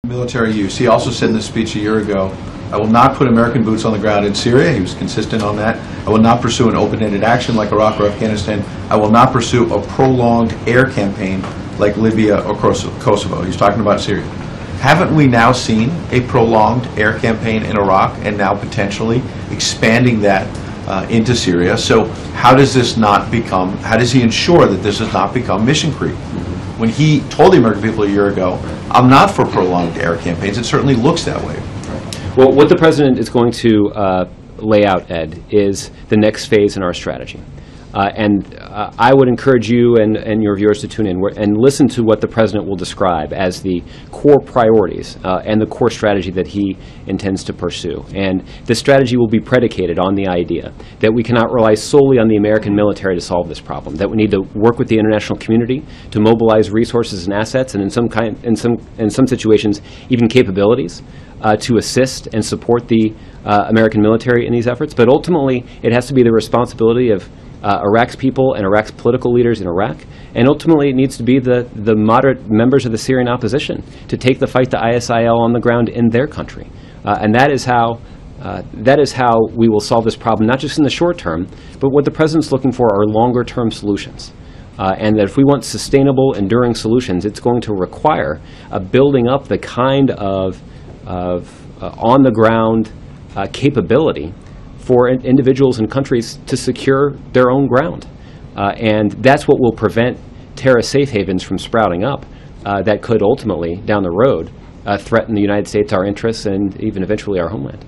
military use. He also said in this speech a year ago, I will not put American boots on the ground in Syria. He was consistent on that. I will not pursue an open-ended action like Iraq or Afghanistan. I will not pursue a prolonged air campaign like Libya or Kosovo. He's talking about Syria. Haven't we now seen a prolonged air campaign in Iraq and now potentially expanding that into Syria? So how does this not become, how does he ensure that this does not become mission creep? When he told the American people a year ago, I'm not for prolonged air campaigns, it certainly looks that way. Well, what the President is going to lay out, Ed, is the next phase in our strategy. I would encourage you and your viewers to tune in and listen to what the President will describe as the core priorities and the core strategy that he intends to pursue. And this strategy will be predicated on the idea that we cannot rely solely on the American military to solve this problem, that we need to work with the international community to mobilize resources and assets, and in some situations even capabilities to assist and support the American military in these efforts. But ultimately, it has to be the responsibility of Iraq's people and Iraq's political leaders in Iraq, and ultimately it needs to be the moderate members of the Syrian opposition to take the fight to ISIL on the ground in their country. And that is how we will solve this problem, not just in the short term, but what the President's looking for are longer-term solutions. And that if we want sustainable, enduring solutions, it's going to require building up the kind of on-the-ground capability for individuals and countries to secure their own ground. And that's what will prevent terrorist safe havens from sprouting up that could ultimately, down the road, threaten the United States, our interests, and even eventually our homeland.